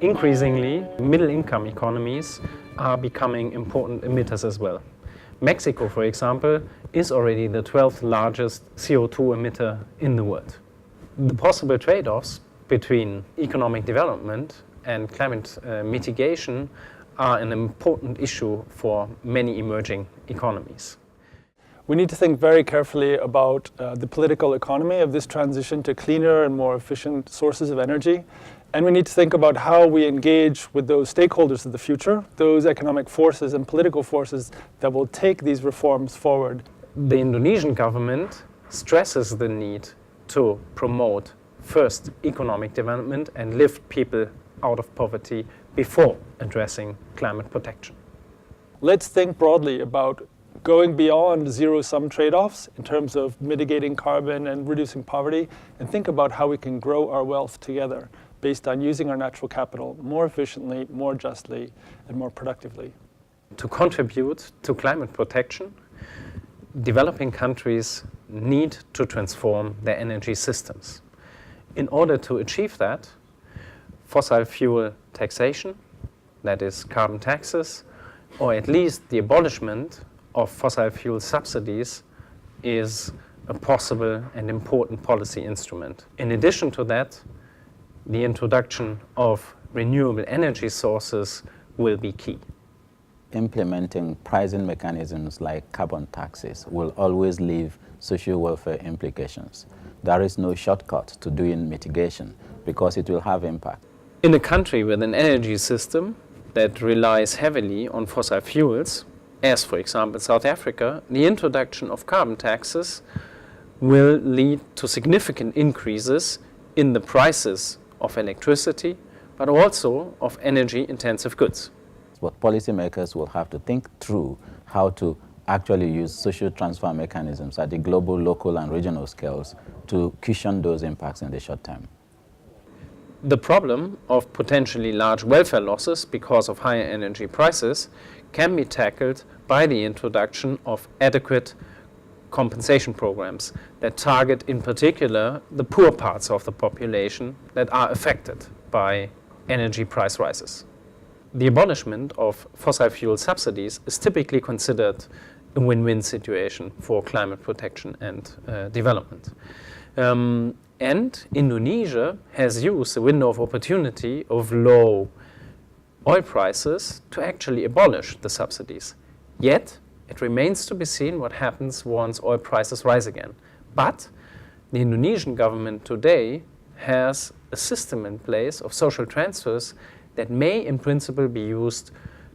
Increasingly, middle-income economies are becoming important emitters as well. Mexico, for example, is already the 12th largest CO2 emitter in the world. The possible trade-offs between economic development and climate mitigation are an important issue for many emerging economies. We need to think very carefully about the political economy of this transition to cleaner and more efficient sources of energy. And we need to think about how we engage with those stakeholders of the future, those economic forces and political forces that will take these reforms forward. The Indonesian government stresses the need to promote first economic development and lift people out of poverty before addressing climate protection. Let's think broadly about going beyond zero-sum trade-offs in terms of mitigating carbon and reducing poverty, and think about how we can grow our wealth together based on using our natural capital more efficiently, more justly, and more productively. To contribute to climate protection, developing countries need to transform their energy systems. In order to achieve that, fossil fuel taxation, that is carbon taxes, or at least the abolishment of fossil fuel subsidies, is a possible and important policy instrument. In addition to that, the introduction of renewable energy sources will be key. Implementing pricing mechanisms like carbon taxes will always leave social welfare implications. There is no shortcut to doing mitigation because it will have impact. In a country with an energy system that relies heavily on fossil fuels, as for example South Africa, the introduction of carbon taxes will lead to significant increases in the prices of electricity, but also of energy-intensive goods. But policymakers will have to think through how to actually use social transfer mechanisms at the global, local, and regional scales to cushion those impacts in the short term. The problem of potentially large welfare losses because of higher energy prices can be tackled by the introduction of adequate compensation programs that target in particular the poor parts of the population that are affected by energy price rises. The abolishment of fossil fuel subsidies is typically considered a win-win situation for climate protection and development. And Indonesia has used the window of opportunity of low oil prices to actually abolish the subsidies. Yet, it remains to be seen what happens once oil prices rise again. But the Indonesian government today has a system in place of social transfers that may in principle be used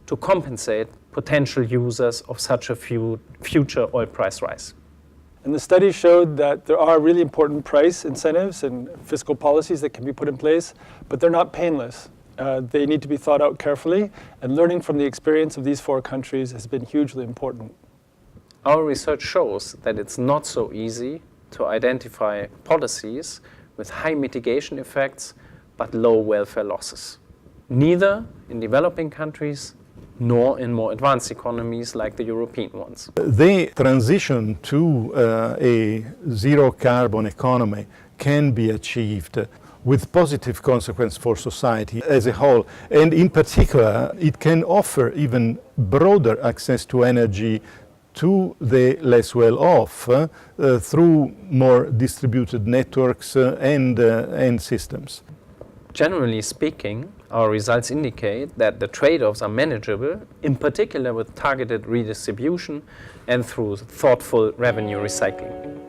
to compensate potential users of such a future oil price rise. And the study showed that there are really important price incentives and fiscal policies that can be put in place, but they're not painless. They need to be thought out carefully, and learning from the experience of these 4 countries has been hugely important. Our research shows that it's not so easy to identify policies with high mitigation effects but low welfare losses, neither in developing countries nor in more advanced economies like the European ones. The transition to a zero-carbon economy can be achieved with positive consequence for society as a whole. And in particular, it can offer even broader access to energy to the less well-off through more distributed networks and systems. Generally speaking, our results indicate that the trade-offs are manageable, in particular with targeted redistribution and through thoughtful revenue recycling.